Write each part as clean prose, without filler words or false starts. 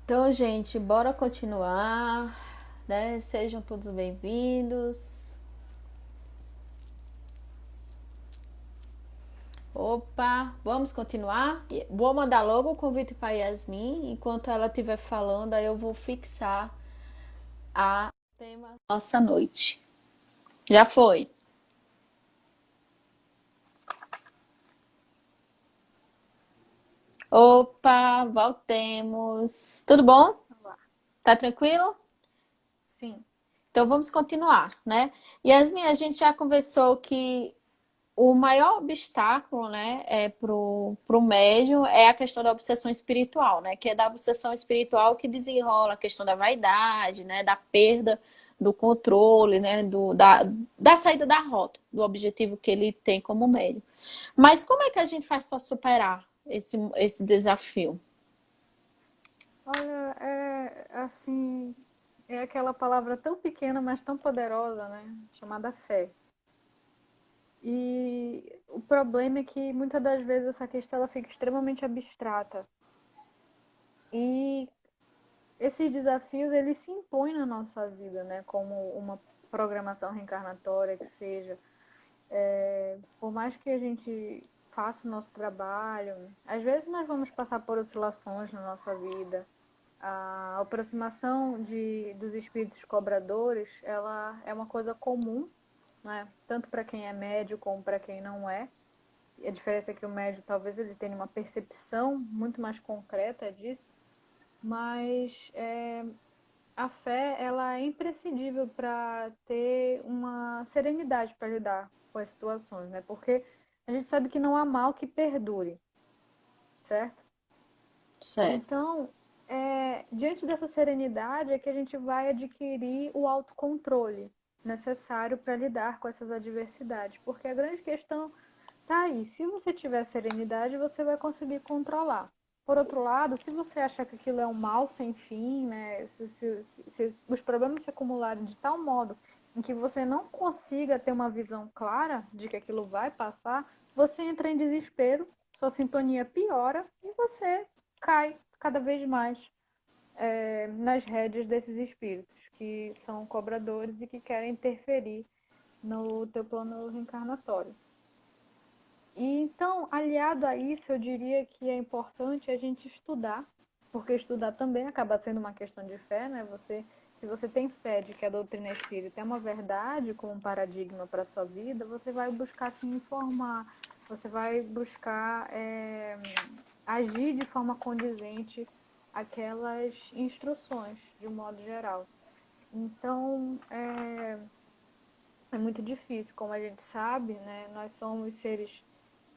Então, gente, bora continuar, né? Sejam todos bem-vindos. Opa, vamos continuar? Vou mandar logo o convite para Yasmin. Enquanto ela estiver falando, aí eu vou fixar a tema da nossa noite. Já foi. Opa, voltemos. Tudo bom? Lá. Tá tranquilo? Sim. Então vamos continuar, né? Yasmin, a gente já conversou que o maior obstáculo, né, pro médium é a questão da obsessão espiritual, né? Que é da obsessão espiritual que desenrola a questão da vaidade, né? Da perda do controle, né? Da saída da rota, do objetivo que ele tem como médium. Mas como é que a gente faz para superar esse desafio? Olha, é assim, é aquela palavra tão pequena, mas tão poderosa, né? Chamada fé. E o problema é que muitas das vezes essa questão ela fica extremamente abstrata. E esses desafios, eles se impõem na nossa vida, né? Como uma programação reencarnatória que seja. Por mais que a gente faça o nosso trabalho, às vezes nós vamos passar por oscilações na nossa vida. A aproximação dos espíritos cobradores, ela é uma coisa comum, né? Tanto para quem é médio como para quem não é. E a diferença é que o médio talvez ele tenha uma percepção muito mais concreta disso, mas a fé ela é imprescindível para ter uma serenidade para lidar com as situações, né? Porque a gente sabe que não há mal que perdure, certo? Certo. Então, diante dessa serenidade é que a gente vai adquirir o autocontrole necessário para lidar com essas adversidades. Porque a grande questão tá aí. Se você tiver serenidade, você vai conseguir controlar. Por outro lado, se você achar que aquilo é um mal sem fim, né? Se os problemas se acumularem de tal modo em que você não consiga ter uma visão clara de que aquilo vai passar, você entra em desespero, sua sintonia piora e você cai cada vez mais nas rédeas desses espíritos que são cobradores e que querem interferir no teu plano reencarnatório. E então, aliado a isso, eu diria que é importante a gente estudar, porque estudar também acaba sendo uma questão de fé, né? Se você tem fé de que a doutrina espírita é uma verdade como um paradigma para a sua vida, você vai buscar se informar, você vai buscar agir de forma condizente aquelas instruções, de um modo geral. Então, é muito difícil, como a gente sabe, né? Nós somos seres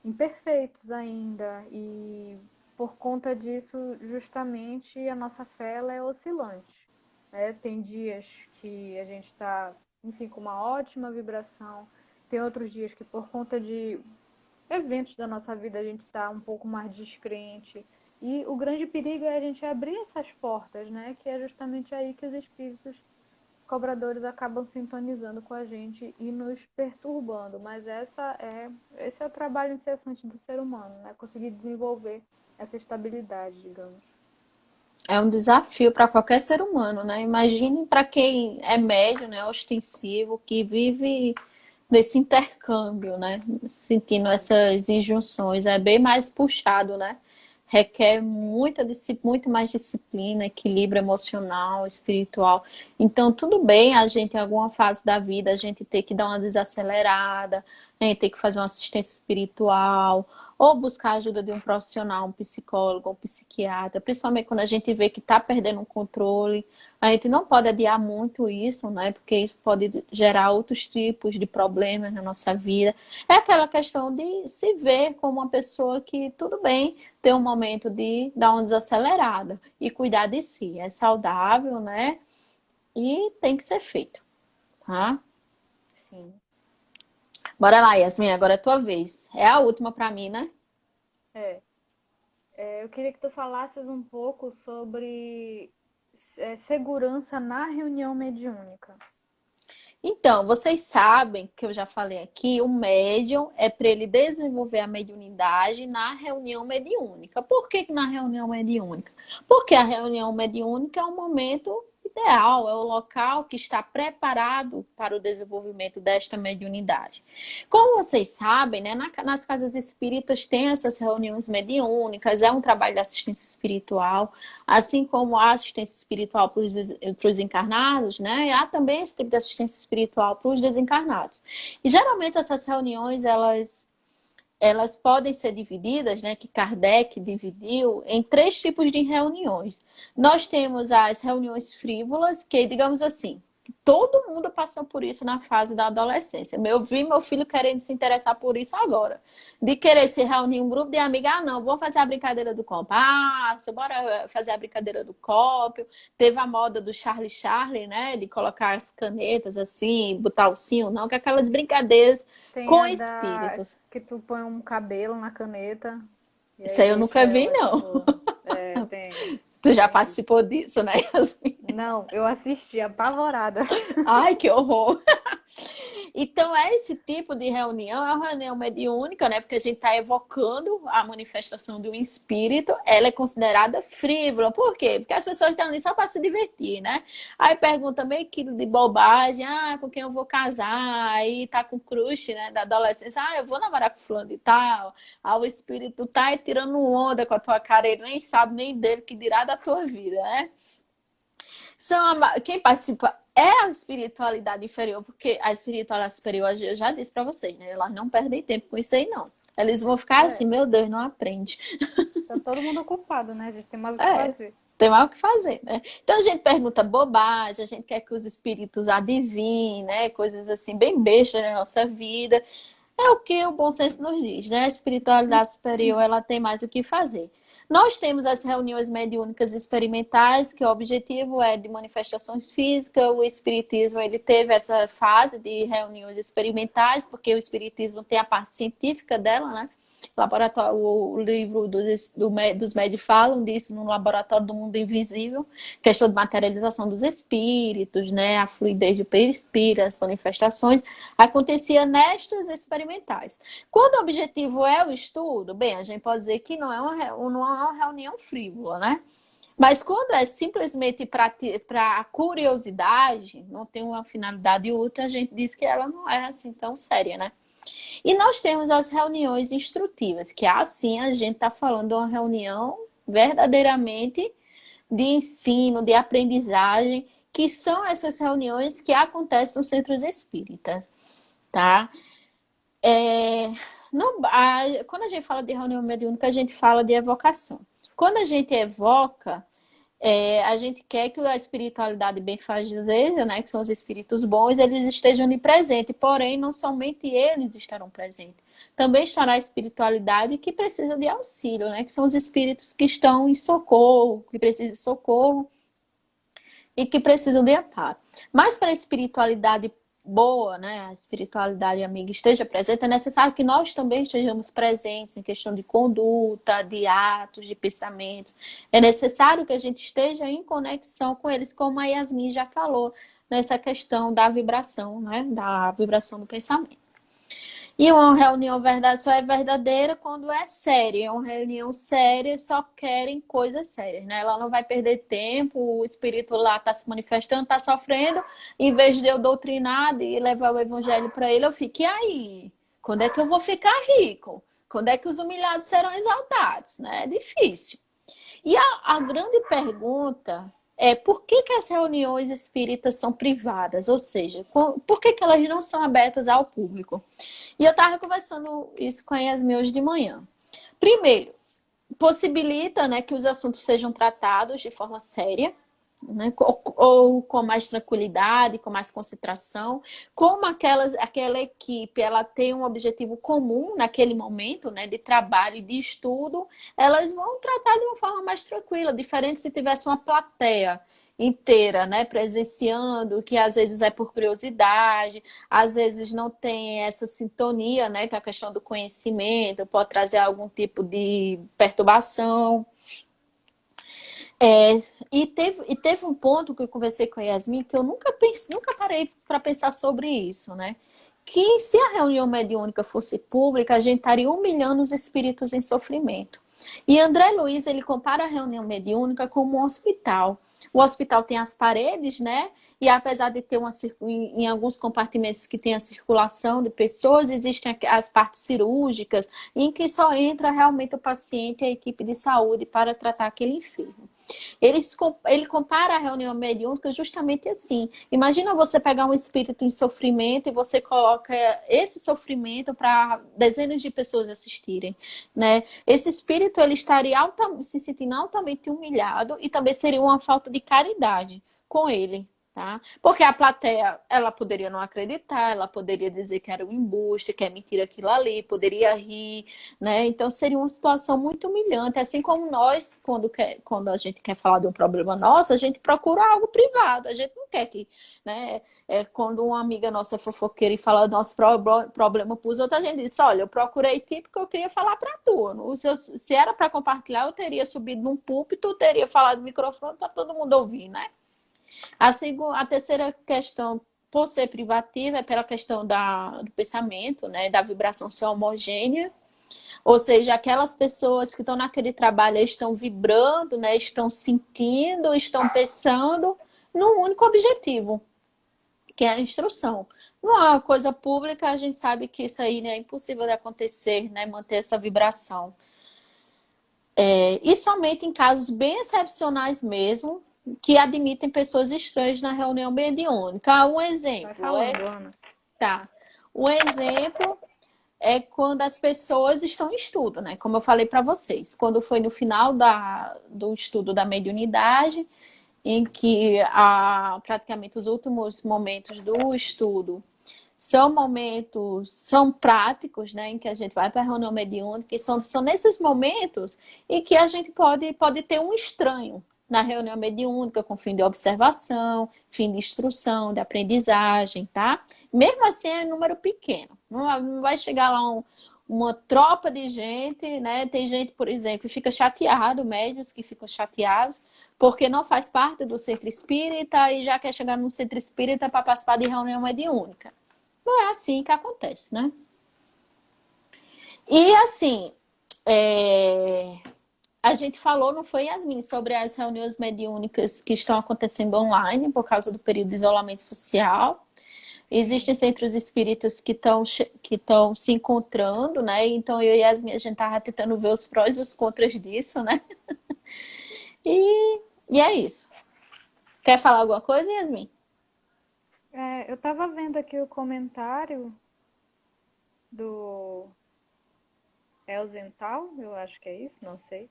imperfeitos ainda e por conta disso, justamente a nossa fé ela é oscilante. Né? Tem dias que a gente está, enfim, com uma ótima vibração, tem outros dias que por conta de eventos da nossa vida a gente está um pouco mais descrente. E o grande perigo é a gente abrir essas portas, né? Que é justamente aí que os espíritos cobradores acabam sintonizando com a gente e nos perturbando. Mas esse é o trabalho incessante do ser humano, né? Conseguir desenvolver essa estabilidade, digamos. É um desafio para qualquer ser humano, né? Imagine para quem é médio, né, ostensivo, que vive nesse intercâmbio, né? Sentindo Sim. essas injunções. É bem mais puxado, né? Requer muito mais disciplina, equilíbrio emocional, espiritual. Então, tudo bem a gente, em alguma fase da vida, a gente ter que dar uma desacelerada, né? Ter que fazer uma assistência espiritual, ou buscar a ajuda de um profissional, um psicólogo, um psiquiatra, principalmente quando a gente vê que está perdendo o controle. A gente não pode adiar muito isso, né? Porque isso pode gerar outros tipos de problemas na nossa vida. É aquela questão de se ver como uma pessoa que, tudo bem, ter um momento de dar uma desacelerada e cuidar de si. É saudável, né? E tem que ser feito, tá? Sim. Bora lá, Yasmin, agora é a tua vez. É a última para mim, né? É. Eu queria que tu falasses um pouco sobre segurança na reunião mediúnica. Então, vocês sabem que eu já falei aqui, o médium é para ele desenvolver a mediunidade na reunião mediúnica. Por que que na reunião mediúnica? Porque a reunião mediúnica é um momento ideal, é o local que está preparado para o desenvolvimento desta mediunidade. Como vocês sabem, né, nas casas espíritas tem essas reuniões mediúnicas, é um trabalho de assistência espiritual, assim como a assistência espiritual para os encarnados, né, há também esse tipo de assistência espiritual para os desencarnados. E geralmente essas reuniões, elas podem ser divididas, né, que Kardec dividiu em 3 tipos de reuniões. Nós temos as reuniões frívolas, que, digamos assim, todo mundo passou por isso na fase da adolescência. Eu vi meu filho querendo se interessar por isso agora. De querer se reunir um grupo de amigos, não, vou fazer a brincadeira do compasso, bora fazer a brincadeira do cópio. Teve a moda do Charlie Charlie, né, de colocar as canetas assim, botar o sim ou não, que é aquelas brincadeiras Tem com a da espíritos. que tu põe um cabelo na caneta e Isso aí aí eu deixa nunca vi, ela, não. tipo, tem, Tu já tem isso. participou disso, né, Yasmin? Não, eu assisti apavorada. Ai, que horror! Então, é esse tipo de reunião, é uma reunião mediúnica, né? Porque a gente está evocando a manifestação de um espírito, ela é considerada frívola. Por quê? Porque as pessoas estão ali só para se divertir, né? Aí pergunta meio quilo de bobagem, com quem eu vou casar? Aí tá com crush, né, da adolescência, eu vou namorar com fulano e tal. O espírito tá aí tirando onda com a tua cara, ele nem sabe nem dele, que dirá da tua vida, né? Quem participa é a espiritualidade inferior, porque a espiritualidade superior, eu já disse para vocês, né? Elas não perdem tempo com isso aí, não. Eles vão ficar assim, É, meu Deus, não aprende. tá todo mundo ocupado, né? A gente tem mais o que É, fazer. tem mais o que fazer, né? Então a gente pergunta bobagem, a gente quer que os espíritos adivinhem, né? Coisas assim, bem bestas na nossa vida. É o que o bom senso nos diz, né? A espiritualidade superior, ela tem mais o que fazer. Nós temos as reuniões mediúnicas experimentais, que o objetivo é de manifestações físicas. O espiritismo, ele teve essa fase de reuniões experimentais, porque o espiritismo tem a parte científica dela, né? Laboratório, o livro dos médios falam disso no Laboratório do Mundo Invisível, questão de materialização dos espíritos, né, a fluidez do perispírito, as manifestações, acontecia nestas experimentais. Quando o objetivo é o estudo, bem, a gente pode dizer que não é uma reunião frívola, né? Mas quando é simplesmente para curiosidade, não tem uma finalidade útil, a gente diz que ela não é assim tão séria, né? E nós temos as reuniões instrutivas, que assim a gente está falando de uma reunião verdadeiramente de ensino, de aprendizagem, que são essas reuniões que acontecem nos centros espíritas, tá? É, não, quando a gente fala de reunião mediúnica, a gente fala de evocação. Quando a gente evoca, a gente quer que a espiritualidade benfazeja, né, que são os espíritos bons, eles estejam ali presentes, porém, não somente eles estarão presentes. Também estará a espiritualidade que precisa de auxílio, né, que são os espíritos que estão em socorro, que precisam de socorro e que precisam de amparo. Mas para a espiritualidade boa, né, a espiritualidade amiga esteja presente, é necessário que nós também estejamos presentes em questão de conduta, de atos, de pensamentos. É necessário que a gente esteja em conexão com eles, como a Yasmin já falou, nessa questão da vibração, né, da vibração do pensamento. E uma reunião verdade só é verdadeira quando é séria. Uma reunião séria só querem coisas sérias, né? Ela não vai perder tempo, o espírito lá está se manifestando, está sofrendo, em vez de eu doutrinar e levar o evangelho para ele, eu fico, e aí? Quando é que eu vou ficar rico? Quando é que os humilhados serão exaltados? Né? É difícil. E a grande pergunta é por que, que as reuniões espíritas são privadas? Ou seja, por que, que elas não são abertas ao público? E eu estava conversando isso com a Yasmin hoje de manhã. Primeiro, possibilita, né, que os assuntos sejam tratados de forma séria, né, ou com mais tranquilidade, com mais concentração, como aquela equipe ela tem um objetivo comum naquele momento, né, de trabalho e de estudo, elas vão tratar de uma forma mais tranquila, diferente se tivesse uma plateia inteira, né, presenciando, que às vezes é por curiosidade, às vezes não tem essa sintonia, né, com a questão do conhecimento, pode trazer algum tipo de perturbação. É, e teve um ponto que eu conversei com a Yasmin que eu nunca parei para pensar sobre isso, né? Que se a reunião mediúnica fosse pública, a gente estaria humilhando os espíritos em sofrimento. E André Luiz, ele compara a reunião mediúnica como um hospital. O hospital tem as paredes, né? E apesar de ter em alguns compartimentos que tem a circulação de pessoas, existem as partes cirúrgicas, em que só entra realmente o paciente e a equipe de saúde para tratar aquele enfermo. Ele compara a reunião mediúnica justamente assim. Imagina você pegar um espírito em sofrimento e você coloca esse sofrimento para dezenas de pessoas assistirem, né? Esse espírito ele estaria se sentindo altamente humilhado e também seria uma falta de caridade com ele. Tá? Porque a plateia, ela poderia não acreditar, ela poderia dizer que era um embuste, que é mentira aquilo ali, poderia rir, né? Então seria uma situação muito humilhante, assim como nós, quando a gente quer falar de um problema nosso, a gente procura algo privado, a gente não quer que, né? Quando uma amiga nossa é fofoqueira e fala do nosso problema para os outros, a gente diz, olha, eu procurei ti porque eu queria falar para tu. Se era para compartilhar, eu teria subido num púlpito, teria falado no microfone para todo mundo ouvir, né? A terceira questão, por ser privativa, é pela questão do pensamento, né, da vibração ser homogênea, ou seja, aquelas pessoas que estão naquele trabalho estão vibrando, né, estão sentindo, estão pensando num único objetivo, que é a instrução. Não é uma coisa pública, a gente sabe que isso aí, né, é impossível de acontecer, né, manter essa vibração. E somente em casos bem excepcionais mesmo, que admitem pessoas estranhas na reunião mediúnica. Um Vai exemplo falando, Ana. tá. Um exemplo é quando as pessoas estão em estudo, né? Como eu falei para vocês, quando foi no final do estudo da mediunidade, em que praticamente os últimos momentos do estudo são momentos, são práticos, né, em que a gente vai para a reunião mediúnica, que são nesses momentos em que a gente pode ter um estranho na reunião mediúnica com fim de observação, fim de instrução, de aprendizagem, tá? Mesmo assim é número pequeno, não vai chegar lá uma tropa de gente, né? Tem gente, por exemplo, que fica chateado, médios que ficam chateados, porque não faz parte do centro espírita e já quer chegar no centro espírita para participar de reunião mediúnica. Não é assim que acontece, né? E assim, é, a gente falou, não foi, Yasmin, sobre as reuniões mediúnicas que estão acontecendo online por causa do período de isolamento social. Sim. Existem centros espíritas que estão se encontrando, né? Então eu e Yasmin, a gente estava tentando ver os prós e os contras disso, né? E é isso. Quer falar alguma coisa, Yasmin? Eu estava vendo aqui o comentário do Elzental, eu acho que é isso, não sei.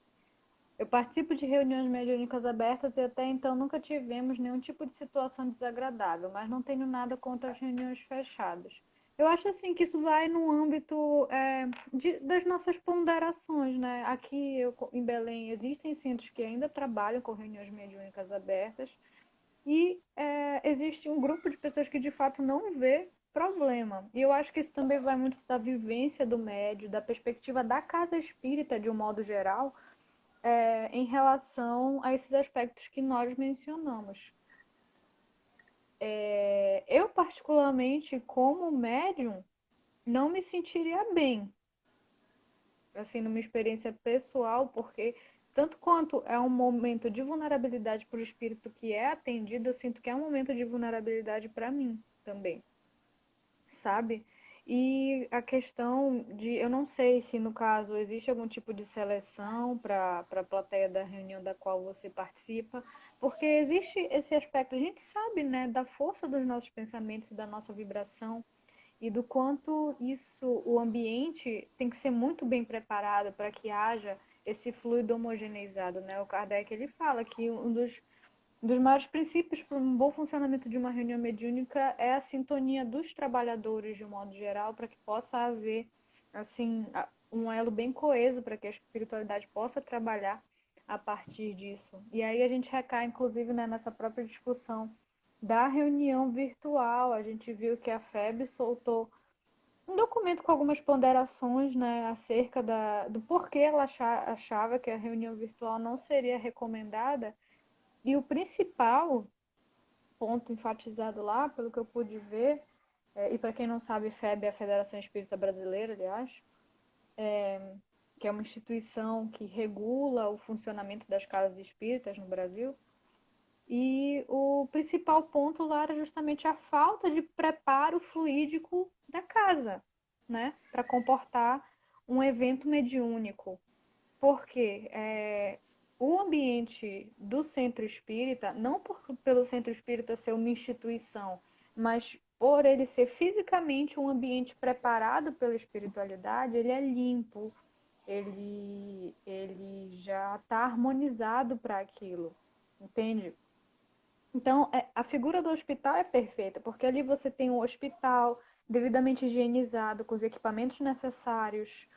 Eu participo de reuniões mediúnicas abertas e até então nunca tivemos nenhum tipo de situação desagradável, mas não tenho nada contra as reuniões fechadas. Eu acho assim que isso vai no âmbito das nossas ponderações, né? Aqui em Belém existem centros que ainda trabalham com reuniões mediúnicas abertas e existe um grupo de pessoas que de fato não vê problema. E eu acho que isso também vai muito da vivência do médio, da perspectiva da casa espírita de um modo geral, em relação a esses aspectos que nós mencionamos. Eu, particularmente, como médium, não me sentiria bem, assim, numa experiência pessoal, porque tanto quanto é um momento de vulnerabilidade para o espírito que é atendido, eu sinto que é um momento de vulnerabilidade para mim também, sabe? E a questão de, eu não sei se no caso existe algum tipo de seleção para a plateia da reunião da qual você participa, porque existe esse aspecto, a gente sabe, né, da força dos nossos pensamentos e da nossa vibração e do quanto isso, o ambiente tem que ser muito bem preparado para que haja esse fluido homogeneizado, né? O Kardec ele fala que um dos maiores princípios para um bom funcionamento de uma reunião mediúnica é a sintonia dos trabalhadores, de um modo geral, para que possa haver assim um elo bem coeso para que a espiritualidade possa trabalhar a partir disso. E aí a gente recai, inclusive, né, nessa própria discussão da reunião virtual. A gente viu que a FEB soltou um documento com algumas ponderações, né, acerca do porquê ela achava que a reunião virtual não seria recomendada. E o principal ponto enfatizado lá, pelo que eu pude ver, e para quem não sabe, FEB é a Federação Espírita Brasileira, aliás, que é uma instituição que regula o funcionamento das casas espíritas no Brasil. E o principal ponto lá era justamente a falta de preparo fluídico da casa, né, para comportar um evento mediúnico. Porque o ambiente do centro espírita, não pelo centro espírita ser uma instituição, mas por ele ser fisicamente um ambiente preparado pela espiritualidade, ele é limpo, ele já está harmonizado para aquilo, entende? Então, a figura do hospital é perfeita, porque ali você tem um hospital devidamente higienizado, com os equipamentos necessários,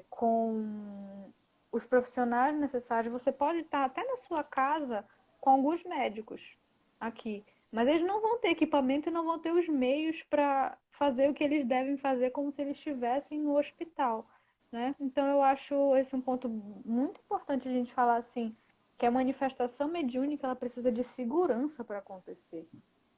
com os profissionais necessários. Você pode estar até na sua casa com alguns médicos aqui, mas eles não vão ter equipamento e não vão ter os meios para fazer o que eles devem fazer como se eles estivessem no hospital, né? Então, eu acho esse um ponto muito importante a gente falar assim, que a manifestação mediúnica ela precisa de segurança para acontecer,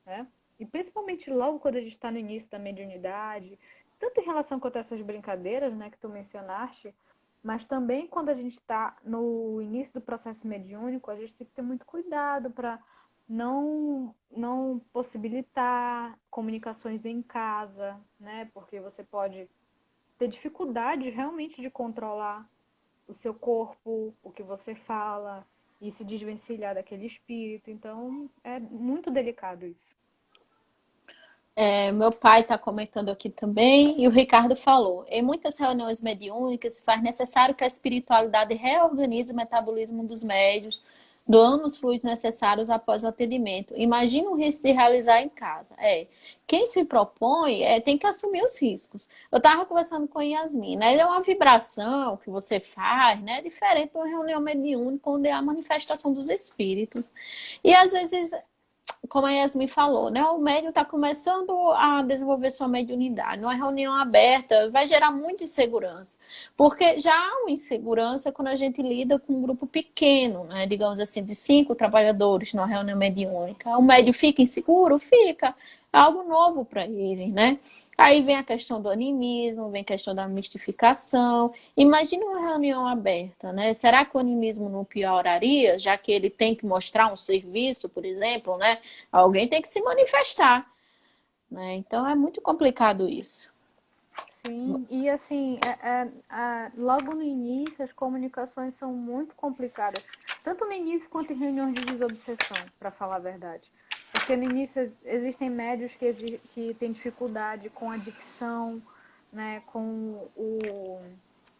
né? E principalmente logo quando a gente está no início da mediunidade, tanto em relação quanto a essas brincadeiras, né, que tu mencionaste, mas também quando a gente está no início do processo mediúnico, a gente tem que ter muito cuidado para não possibilitar comunicações em casa, né? Porque você pode ter dificuldade realmente de controlar o seu corpo, o que você fala, e se desvencilhar daquele espírito. Então, é muito delicado isso. Meu pai está comentando aqui também, e o Ricardo falou: em muitas reuniões mediúnicas se faz necessário que a espiritualidade reorganize o metabolismo dos médios, doando os fluidos necessários após o atendimento. Imagina o risco de realizar em casa. Quem se propõe tem que assumir os riscos. Eu estava conversando com a Yasmin, né? É uma vibração que você faz, né? Diferente de uma reunião mediúnica, onde é a manifestação dos espíritos. E às vezes, como a Yasmin falou, né? O médium está começando a desenvolver sua mediunidade. Numa reunião aberta, vai gerar muita insegurança. Porque já há uma insegurança quando a gente lida com um grupo pequeno, né? Digamos assim, de 5 trabalhadores numa reunião mediúnica. O médium fica inseguro? Fica. É algo novo para ele, né? Aí vem a questão do animismo, vem a questão da mistificação. Imagina uma reunião aberta, né? Será que o animismo não pioraria, já que ele tem que mostrar um serviço, por exemplo, né? Alguém tem que se manifestar, né? Então é muito complicado isso. Sim, e assim, logo no início as comunicações são muito complicadas, tanto no início quanto em reuniões de desobsessão, para falar a verdade. Porque no início existem médios que têm dificuldade com a dicção, né, com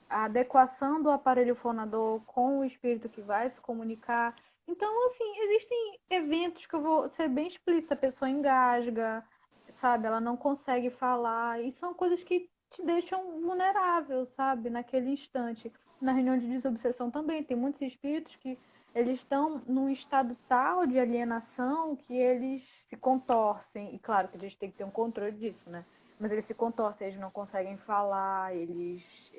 a adequação do aparelho fonador com o espírito que vai se comunicar. Então, assim, existem eventos que eu vou ser bem explícita, a pessoa engasga, sabe? Ela não consegue falar, e são coisas que te deixam vulnerável, sabe? Naquele instante. Na reunião de desobsessão também, tem muitos espíritos que eles estão num estado tal de alienação que eles se contorcem. E claro que a gente tem que ter um controle disso, né? Mas eles se contorcem, eles não conseguem falar, eles,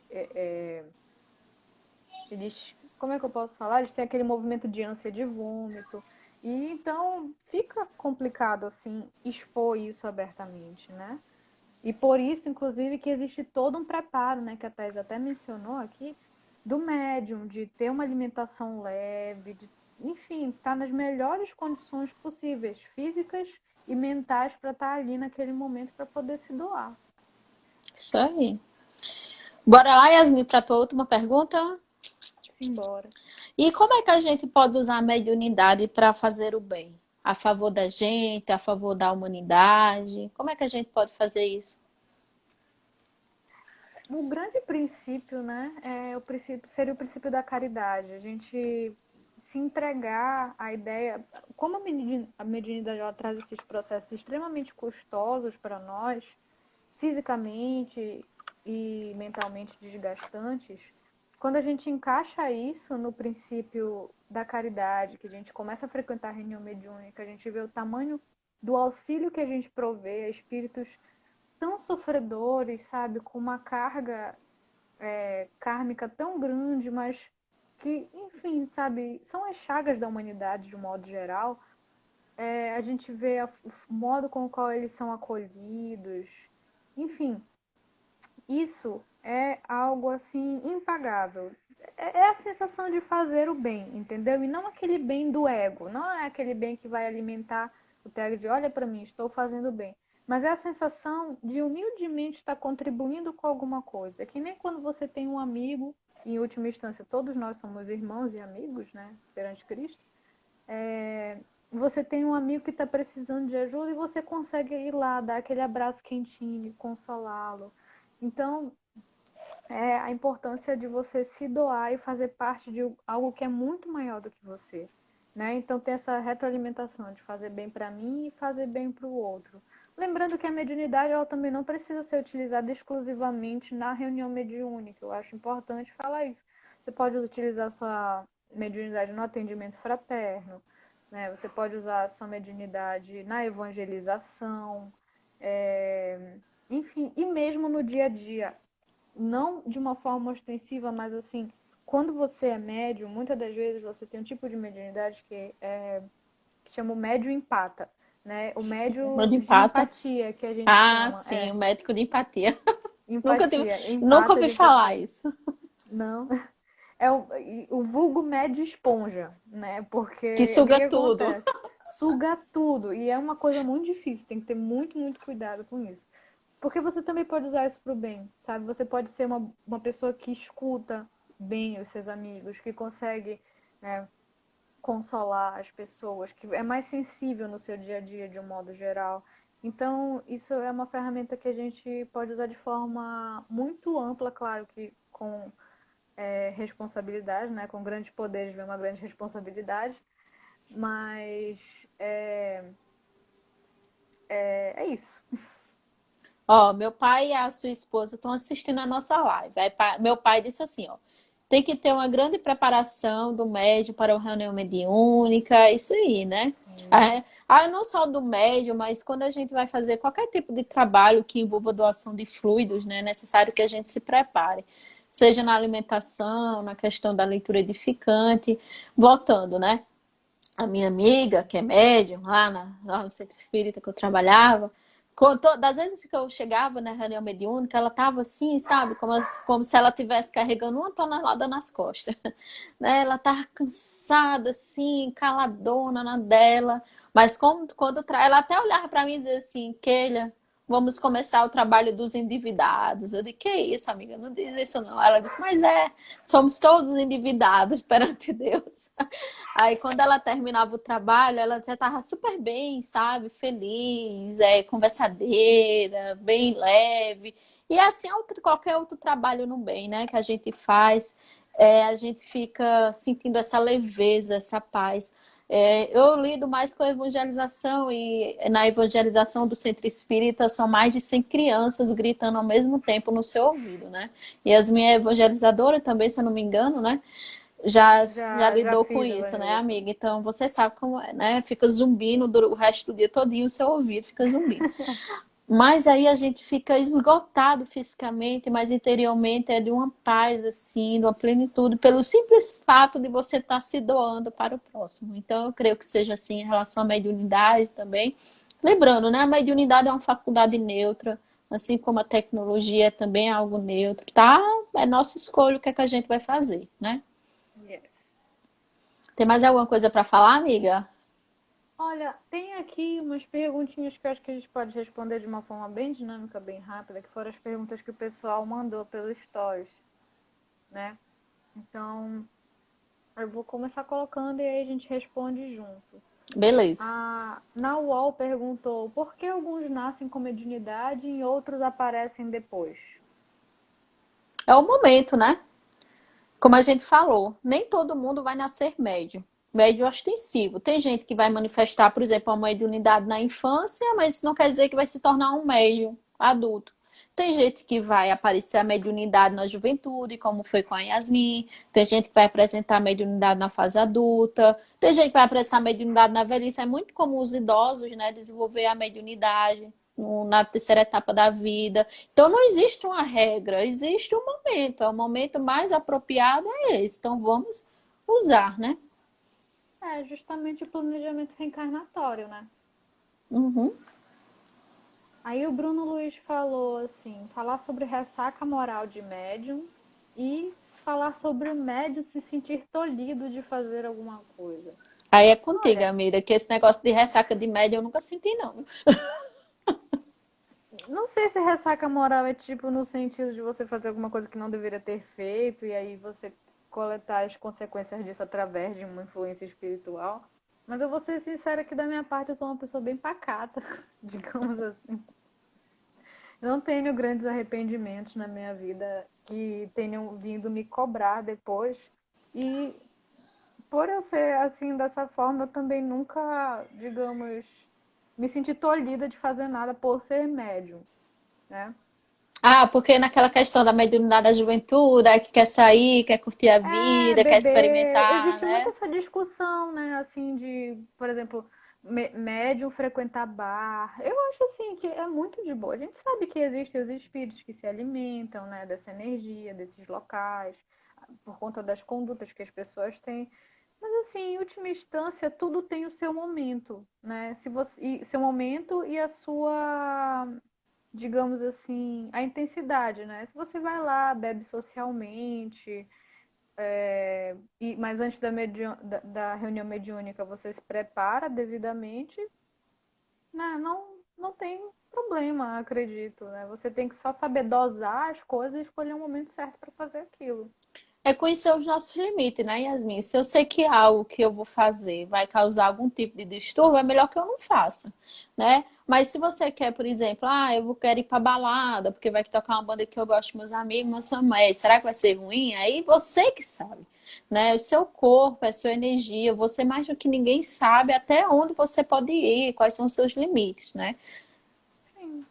como é que eu posso falar? Eles têm aquele movimento de ânsia de vômito. E então fica complicado assim expor isso abertamente, né? E por isso, inclusive, que existe todo um preparo, né, que a Thais até mencionou aqui, do médium, de ter uma alimentação leve, enfim, estar nas melhores condições possíveis, físicas e mentais, para estar ali naquele momento para poder se doar. Isso aí. Bora lá, Yasmin, para a tua última pergunta. Simbora. E como é que a gente pode usar a mediunidade para fazer o bem? A favor da gente, a favor da humanidade? Como é que a gente pode fazer isso? O grande princípio, né, seria o princípio da caridade. A gente se entregar à ideia, como a mediunidade ela traz esses processos extremamente custosos para nós, fisicamente e mentalmente desgastantes, quando a gente encaixa isso no princípio da caridade, que a gente começa a frequentar a reunião mediúnica, a gente vê o tamanho do auxílio que a gente provê a espíritos tão sofredores, sabe? Com uma carga kármica tão grande, mas que, enfim, sabe? São as chagas da humanidade de um modo geral. A gente vê o modo com o qual eles são acolhidos. Enfim, isso é algo assim impagável. É a sensação de fazer o bem, entendeu? E não aquele bem do ego, não é aquele bem que vai alimentar o teu ego de olha para mim, estou fazendo bem. Mas é a sensação de humildemente estar contribuindo com alguma coisa. É que nem quando você tem um amigo, em última instância, todos nós somos irmãos e amigos, né, perante Cristo. Você tem um amigo que está precisando de ajuda e você consegue ir lá, dar aquele abraço quentinho, consolá-lo. Então, a importância de você se doar e fazer parte de algo que é muito maior do que você, né? Então, ter essa retroalimentação de fazer bem para mim e fazer bem para o outro. Lembrando que a mediunidade ela também não precisa ser utilizada exclusivamente na reunião mediúnica. Eu acho importante falar isso. Você pode utilizar a sua mediunidade no atendimento fraterno, né? Você pode usar a sua mediunidade na evangelização, enfim, e mesmo no dia a dia não de uma forma ostensiva, mas assim, quando você é médium, muitas das vezes você tem um tipo de mediunidade que chama o médium empata, né? O médium De de empata. empatia, que a gente Ah, chama, sim, o médico de empatia. empatia. Nunca Empata ouvi de que falar isso. não, é o vulgo médio esponja, né? Que Porque o que suga que tudo. acontece? Suga tudo, e é uma coisa muito difícil, tem que ter muito, muito cuidado com isso. Porque você também pode usar isso para o bem, sabe? Você pode ser uma pessoa que escuta bem os seus amigos, que consegue, né, consolar as pessoas, que é mais sensível no seu dia a dia de um modo geral. Então, isso é uma ferramenta que a gente pode usar de forma muito ampla, claro que com responsabilidade, né? Com grandes poderes vem uma grande responsabilidade, mas é isso. Ó, meu pai e a sua esposa estão assistindo a nossa live. Aí, meu pai disse assim, ó, tem que ter uma grande preparação do médium para uma reunião mediúnica, isso aí, né? Sim. Não só do médium, mas quando a gente vai fazer qualquer tipo de trabalho que envolva doação de fluidos, né, é necessário que a gente se prepare. Seja na alimentação, na questão da leitura edificante. Voltando, né? A minha amiga, que é médium, lá no centro espírita que eu trabalhava, das vezes que eu chegava na reunião mediúnica, ela estava assim, sabe, como se ela estivesse carregando uma tonelada nas costas. Né? Ela estava cansada, assim, caladona na dela, mas quando ela até olhava para mim e dizia assim, Keila, vamos começar o trabalho dos endividados. Eu disse, que isso, amiga, não diz isso não. Ela disse, mas somos todos endividados perante Deus. Aí, quando ela terminava o trabalho, ela já estava super bem, sabe? Feliz, conversadeira, bem leve. E assim, qualquer outro trabalho no bem, né? Que a gente faz, a gente fica sentindo essa leveza, essa paz. Eu lido mais com a evangelização e na evangelização do centro espírita são mais de 100 crianças gritando ao mesmo tempo no seu ouvido, né? E as minhas evangelizadoras também, se eu não me engano, né? Já Já lidou com fiz isso, né, evangelização. amiga? Então você sabe como é, né? Fica zumbindo o resto do dia todinho, o seu ouvido fica zumbindo. Mas aí a gente fica esgotado fisicamente, mas interiormente é de uma paz, assim, de uma plenitude, pelo simples fato de você estar se doando para o próximo. Então eu creio que seja assim em relação à mediunidade também. Lembrando, né? A mediunidade é uma faculdade neutra, assim como a tecnologia também é algo neutro, tá? É nossa escolha o que é que a gente vai fazer, né? Yes. Tem mais alguma coisa para falar, amiga? Olha, tem aqui umas perguntinhas que eu acho que a gente pode responder de uma forma bem dinâmica, bem rápida, que foram as perguntas que o pessoal mandou pelos stories, né? Então, eu vou começar colocando e aí a gente responde junto. Beleza. A Nawal perguntou por que alguns nascem com mediunidade e outros aparecem depois? É o momento, né? Como a gente falou, nem todo mundo vai nascer médio. Médio ostensivo. Tem gente que vai manifestar, por exemplo, uma mediunidade na infância, mas isso não quer dizer que vai se tornar um médium adulto. Tem gente que vai aparecer a mediunidade na juventude, como foi com a Yasmin. Tem gente que vai apresentar a mediunidade na fase adulta. Tem gente que vai apresentar a mediunidade na velhice. É muito comum os idosos, né, desenvolver a mediunidade. na terceira etapa da vida. Então não existe uma regra, existe um momento. O momento mais apropriado é esse. Então vamos usar, né? É justamente o planejamento reencarnatório, né? Uhum. Aí o Bruno Luiz falou assim, falar sobre ressaca moral de médium e falar sobre o médium se sentir tolhido de fazer alguma coisa. Aí é contigo, Olha, amiga, que esse negócio de ressaca de média eu nunca senti, não. não sei se ressaca moral é tipo no sentido de você fazer alguma coisa que não deveria ter feito e aí você coletar as consequências disso através de uma influência espiritual. Mas eu vou ser sincera que da minha parte eu sou uma pessoa bem pacata, digamos assim. Não tenho grandes arrependimentos na minha vida que tenham vindo me cobrar depois. E por eu ser assim, dessa forma, eu também nunca, digamos, me senti tolhida de fazer nada por ser médium, né? Ah, porque naquela questão da mediunidade da juventude, aí que quer sair, quer curtir a É, vida, quer beber. experimentar, Existe muito né? essa discussão, né? Assim, de, por exemplo, médium frequentar bar. Eu acho assim que é muito de boa. A gente sabe que existem os espíritos que se alimentam, né, dessa energia, desses locais, por conta das condutas que as pessoas têm. Mas assim, em última instância, tudo tem o seu momento, né? Se você, seu momento e a sua, digamos assim, a intensidade, né? Se você vai lá, bebe socialmente, mas antes da reunião mediúnica você se prepara devidamente, né? Não tem problema, acredito, né? Você tem que só saber dosar as coisas e escolher o momento certo para fazer aquilo. É conhecer os nossos limites, né, Yasmin? Se eu sei que algo que eu vou fazer vai causar algum tipo de distúrbio, é melhor que eu não faça, né? Mas se você quer, por exemplo, eu quero ir pra balada, porque vai tocar uma banda que eu gosto, meus amigos, meus amigos, será que vai ser ruim? Aí você que sabe, né? O seu corpo, a sua energia, você mais do que ninguém sabe até onde você pode ir, quais são os seus limites, né? Sim.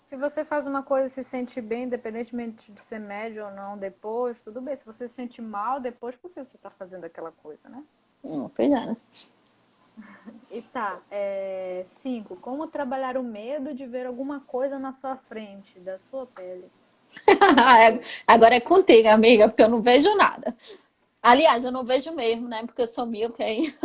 Se você faz uma coisa e se sente bem, independentemente de ser médio ou não depois, tudo bem. Se você se sente mal depois, por que você está fazendo aquela coisa, né? Pois é, né? E tá, 5. Como trabalhar o medo de ver alguma coisa na sua frente, da sua pele? Agora é contigo, amiga, porque eu não vejo nada. Aliás, eu não vejo mesmo, né? Porque eu sou míope aí.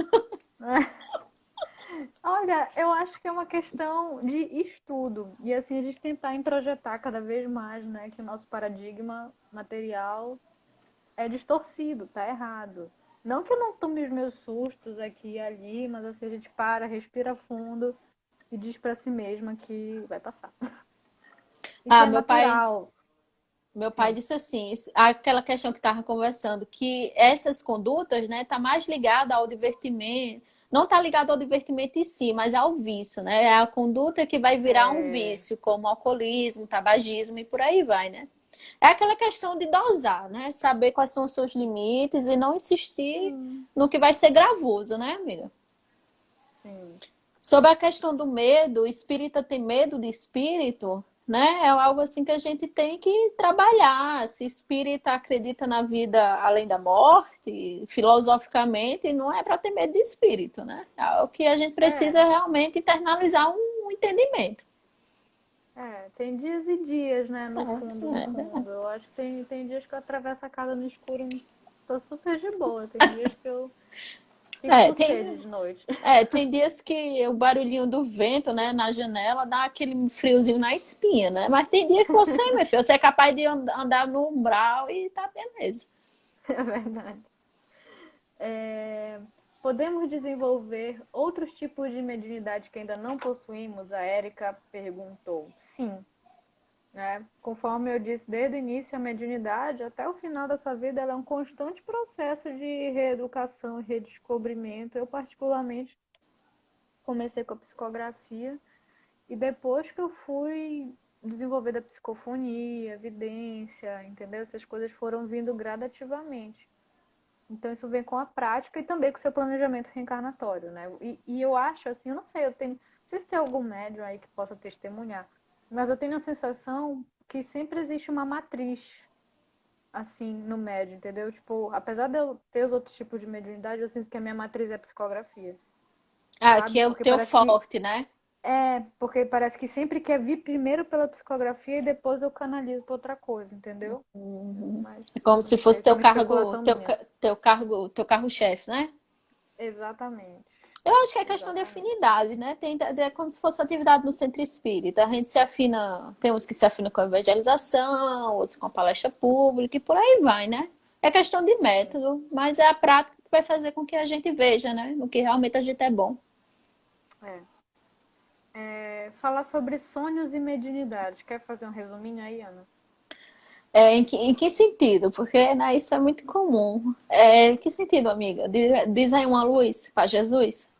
Olha, eu acho que é uma questão de estudo. E assim, a gente tentar introjetar cada vez mais, né, que o nosso paradigma material é distorcido, tá errado. Não que eu não tome os meus sustos aqui e ali, mas assim, a gente para, respira fundo e diz para si mesma que vai passar. E que Ah, é natural. meu pai Sim. disse assim, aquela questão que estava conversando, que essas condutas, né, tá mais ligada ao divertimento, não tá ligado ao divertimento em si, mas ao vício, né? É a conduta que vai virar um É, vício, como alcoolismo, tabagismo e por aí vai, né? É aquela questão de dosar, né? Saber quais são os seus limites e não insistir sim, no que vai ser gravoso, né, amiga? sim. Sobre a questão do medo, o espírita tem medo de espírito, né? É algo assim que a gente tem que trabalhar. Se espírita acredita na vida além da morte, filosoficamente, não é para ter medo de espírito, né? É o que a gente precisa É, realmente internalizar um entendimento. tem dias e dias, né, no fundo, no É, fundo. Eu acho que tem dias que eu atravesso a casa no escuro e tô super de boa. Tem dias que eu fico é, com tem, sede de noite. tem dias que o barulhinho do vento, né, na janela dá aquele friozinho na espinha, né? Mas tem dia que você, meu filho, você é capaz de andar no umbral e tá beleza. É verdade. É, podemos desenvolver outros tipos de mediunidade que ainda não possuímos? A Érica perguntou. Sim, né? Conforme eu disse desde o início, a mediunidade, até o final da sua vida, ela é um constante processo de reeducação e redescobrimento. Eu, particularmente, comecei com a psicografia e depois que eu fui desenvolver a psicofonia, evidência, entendeu? Essas coisas foram vindo gradativamente. Então, isso vem com a prática e também com o seu planejamento reencarnatório, né? E eu acho, assim, eu não sei, não sei se tem algum médium aí que possa testemunhar, mas eu tenho a sensação que sempre existe uma matriz, assim, no médium, entendeu? Tipo, apesar de eu ter os outros tipos de mediunidade, eu sinto que a minha matriz é a psicografia, Ah, que sabe? é o Porque teu parece que forte, né? Porque parece que sempre quer vir primeiro pela psicografia e depois eu canalizo para outra coisa, entendeu? Uhum. Mas É como não se sei, fosse isso é teu uma cargo, especulação minha. teu carro-chefe, né? Exatamente, Eu acho que é questão de exatamente. afinidade, né? É como se fosse atividade no centro espírita. A gente se afina, tem uns que se afinam com a evangelização, outros com a palestra pública e por aí vai, né? É questão de Sim. método, mas é a prática que vai fazer com que a gente veja, né? No que realmente a gente é bom. É. Falar sobre sonhos e mediunidade. Quer fazer um resuminho aí, Ana? Em que sentido? Porque né, isso é muito comum. Em que sentido, amiga? Diz aí uma luz para Jesus?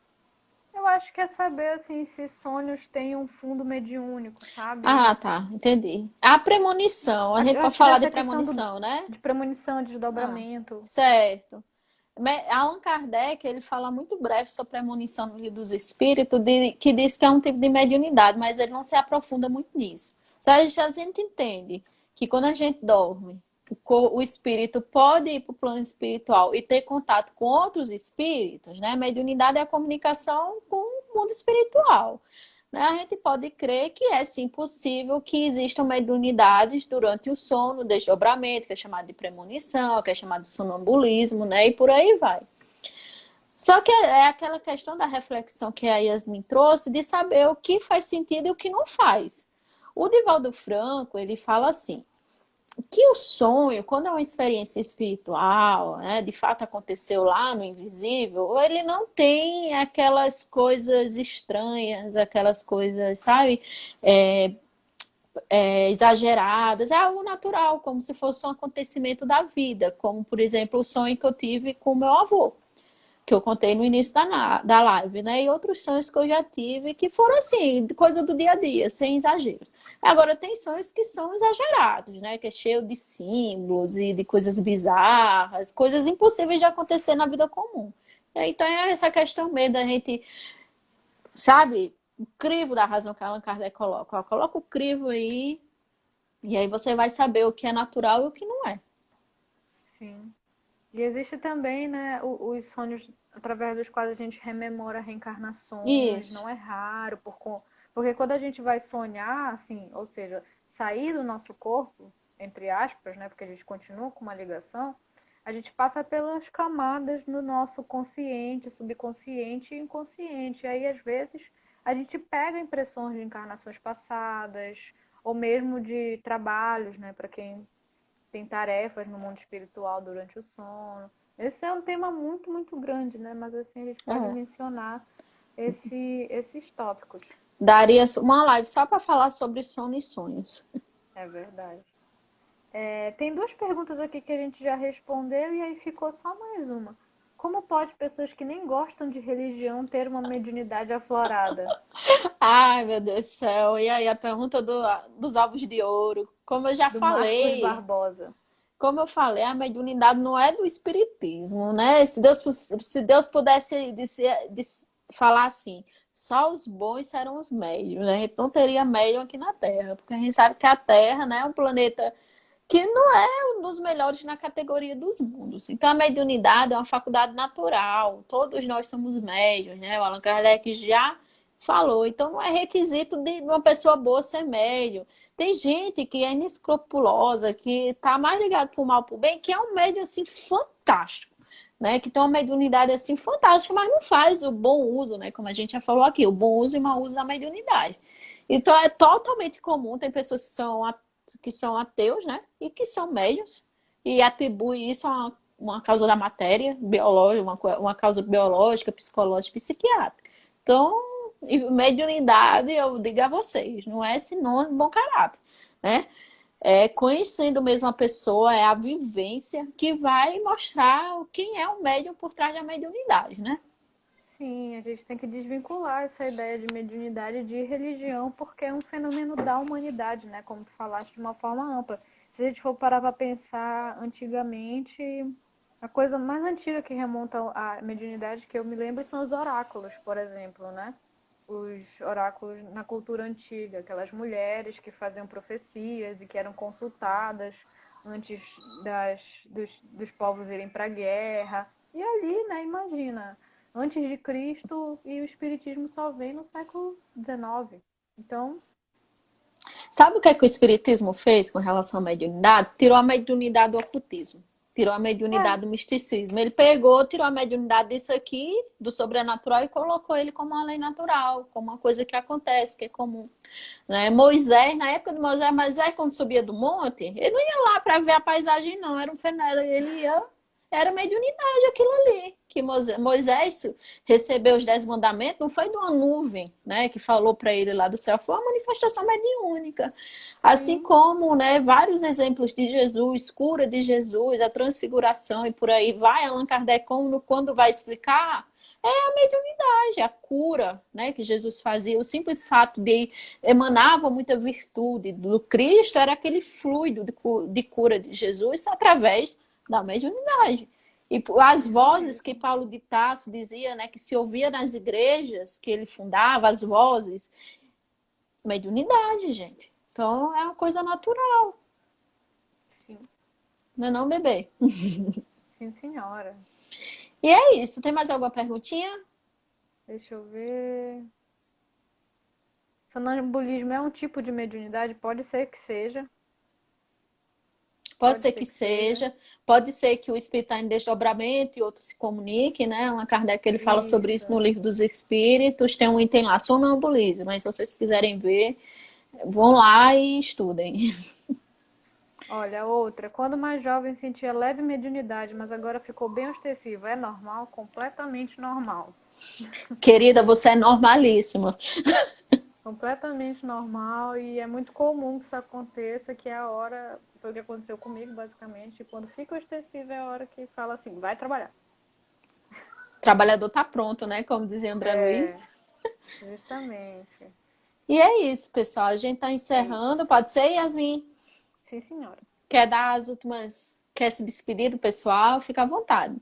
Eu acho que é saber assim se sonhos têm um fundo mediúnico, sabe? Ah, tá, entendi. A premonição, a gente pode Antes falar de dessa questão premonição, né? de premonição, de Ah, desdobramento. certo. Allan Kardec, ele fala muito breve sobre a premonição no Livro dos Espíritos, que diz que é um tipo de mediunidade, mas ele não se aprofunda muito nisso. Se a gente entende que quando a gente dorme, o espírito pode ir para o plano espiritual e ter contato com outros espíritos, né? Mediunidade é a comunicação com o mundo espiritual. Né? A gente pode crer que é sim possível que existam mediunidades durante o sono, desdobramento, que é chamado de premonição, que é chamado de sonambulismo, né? E por aí vai. Só que é aquela questão da reflexão que a Yasmin trouxe de saber o que faz sentido e o que não faz. O Divaldo Franco, ele fala assim, que o sonho, quando é uma experiência espiritual, né, de fato aconteceu lá no invisível, ele não tem aquelas coisas estranhas, aquelas coisas, sabe, é, exageradas, é algo natural, como se fosse um acontecimento da vida, como, por exemplo, o sonho que eu tive com o meu avô, que eu contei no início da live, né? E outros sonhos que eu já tive que foram assim, coisa do dia a dia, sem exageros. Agora, tem sonhos que são exagerados, né? Que é cheio de símbolos e de coisas bizarras, coisas impossíveis de acontecer na vida comum. Então, é essa questão mesmo da gente, sabe, o crivo da razão que Allan Kardec coloca. Ó, coloca o crivo aí, e aí você vai saber o que é natural e o que não é. Sim. E existe também, né, os sonhos através dos quais a gente rememora reencarnações. Isso. Não é raro, porque quando a gente vai sonhar, assim, ou seja, sair do nosso corpo, entre aspas, né, porque a gente continua com uma ligação, a gente passa pelas camadas no nosso consciente, subconsciente e inconsciente. E aí, às vezes, a gente pega impressões de encarnações passadas, ou mesmo de trabalhos, né, para quem tem tarefas no mundo espiritual durante o sono. Esse é um tema muito, muito grande, né? Mas assim a gente pode É. mencionar esses tópicos. Daria uma live só para falar sobre sono e sonhos. É verdade. Tem duas perguntas aqui que a gente já respondeu e aí ficou só mais uma. Como pode pessoas que nem gostam de religião ter uma mediunidade aflorada? Ai, meu Deus do céu. E aí, a pergunta dos ovos de ouro. Do Marcos Barbosa. Como eu falei, a mediunidade não é do espiritismo, né? Se Deus pudesse falar assim, só os bons serão os médios, né? Então teria médium aqui na Terra, porque a gente sabe que a Terra, né, é um planeta que não é um dos melhores na categoria dos mundos. Então, a mediunidade é uma faculdade natural. Todos nós somos médios, né? O Allan Kardec já falou. Então, não é requisito de uma pessoa boa ser médium. Tem gente que é inescrupulosa, que está mais ligado para o mal para o bem, que é um médium assim fantástico. Né, que tem uma mediunidade assim fantástica, mas não faz o bom uso, né? Como a gente já falou aqui, o bom uso e mau uso da mediunidade. Então é totalmente comum, tem pessoas que são ateus, né? E que são médios e atribuem isso a uma causa da matéria biológica, uma causa biológica, psicológica, psiquiátrica. Então, mediunidade, eu digo a vocês, não é sinônimo de bom caráter, né? É conhecendo mesmo a pessoa, é a vivência que vai mostrar quem é o médium por trás da mediunidade, né? Sim, a gente tem que desvincular essa ideia de mediunidade de religião, porque é um fenômeno da humanidade, né? Como tu falaste, de uma forma ampla. Se a gente for parar para pensar antigamente, a coisa mais antiga que remonta à mediunidade que eu me lembro são os oráculos, por exemplo, né? Os oráculos na cultura antiga, aquelas mulheres que faziam profecias e que eram consultadas antes dos povos irem para a guerra. E ali, né, imagina, antes de Cristo e o Espiritismo só vem no século XIX. Então, Sabe o que o Espiritismo fez com relação à mediunidade? Tirou a mediunidade do ocultismo. Tirou a é, mediunidade do misticismo. Ele pegou, tirou a mediunidade disso aqui, do sobrenatural, e colocou ele como uma lei natural, como uma coisa que acontece, que é comum. Né? Moisés, na época de Moisés, quando subia do monte, ele não ia lá para ver a paisagem, não. Era um fenômeno, ele ia. Era mediunidade aquilo ali. Que Moisés recebeu os 10 mandamentos, não foi de uma nuvem, né, que falou para ele lá do céu, foi uma manifestação mediúnica. Assim sim, como, né, vários exemplos de Jesus, cura de Jesus, a transfiguração e por aí vai, Allan Kardec, quando vai explicar, é a mediunidade, a cura, né, que Jesus fazia. O simples fato de emanava muita virtude do Cristo era aquele fluido de cura de Jesus através da mediunidade. E as isso vozes que mesmo. Paulo de Tarso dizia, né, que se ouvia nas igrejas que ele fundava, as vozes, mediunidade, gente. Então é uma coisa natural, Sim, não é não, bebê? sim, senhora. E é isso. Tem mais alguma perguntinha? Deixa eu ver. Sonambulismo é um tipo de mediunidade? Pode ser que seja. Pode Pode ser ser que que seja. seja, pode ser que o espírito está em desdobramento e outro se comunique, né? Allan Kardec ele fala sobre isso no Isso. livro dos Espíritos, tem um item lá, sonambulismo, mas se vocês quiserem ver, vão lá e estudem. Olha, outra. Quando mais jovem sentia leve mediunidade, mas agora ficou bem ostensivo. É normal? Completamente normal. Querida, você é normalíssima. Completamente normal e é muito comum que isso aconteça, que é a hora, foi o que aconteceu comigo, basicamente, e quando fica ostensivo é a hora que fala assim, vai trabalhar. O trabalhador tá pronto, né? Como dizia André É, Luiz. justamente. E é isso, pessoal. A gente tá É encerrando. isso. Pode ser, Yasmin? Sim, senhora. Quer dar as últimas. Quer se despedir do pessoal? Fica à vontade.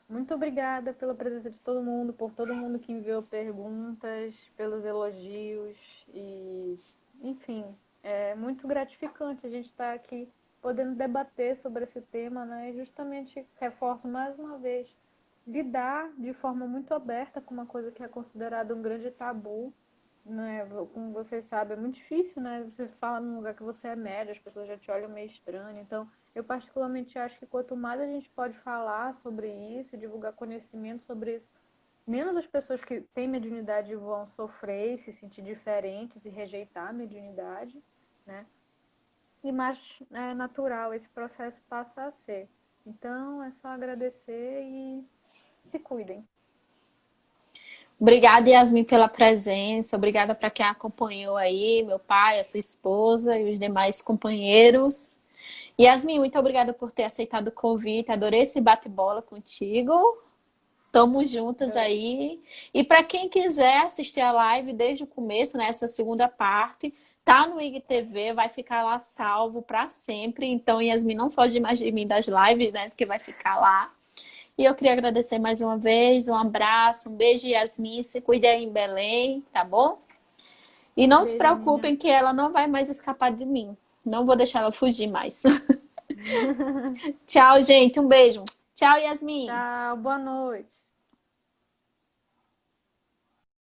Muito obrigada pela presença de todo mundo, por todo mundo que enviou perguntas, pelos elogios e, enfim, é muito gratificante a gente estar aqui podendo debater sobre esse tema, né? E justamente reforço mais uma vez, lidar de forma muito aberta com uma coisa que é considerada um grande tabu, né? Como vocês sabem, é muito difícil, né? Você fala num lugar que você é médio, as pessoas já te olham meio estranho, então eu particularmente acho que quanto mais a gente pode falar sobre isso, divulgar conhecimento sobre isso, menos as pessoas que têm mediunidade vão sofrer e se sentir diferentes e rejeitar a mediunidade, né? E mais natural esse processo passa a ser. Então é só agradecer e se cuidem. Obrigada, Yasmin, pela presença. Obrigada para quem acompanhou aí, meu pai, a sua esposa e os demais companheiros. Yasmin, muito obrigada por ter aceitado o convite. Adorei esse bate-bola contigo. Tamo juntas Adorei. aí. E para quem quiser assistir a live desde o começo, nessa segunda parte, tá no IGTV, vai ficar lá salvo para sempre. Então, Yasmin, não foge mais de mim das lives, né? Porque vai ficar lá. E eu queria agradecer mais uma vez, um abraço, um beijo, Yasmin. Se cuide aí em Belém, tá bom? E não se Beijo, minha. preocupem que ela não vai mais escapar de mim. Não vou deixar ela fugir mais. Tchau, gente. Um beijo. Tchau, Yasmin. Tchau, boa noite.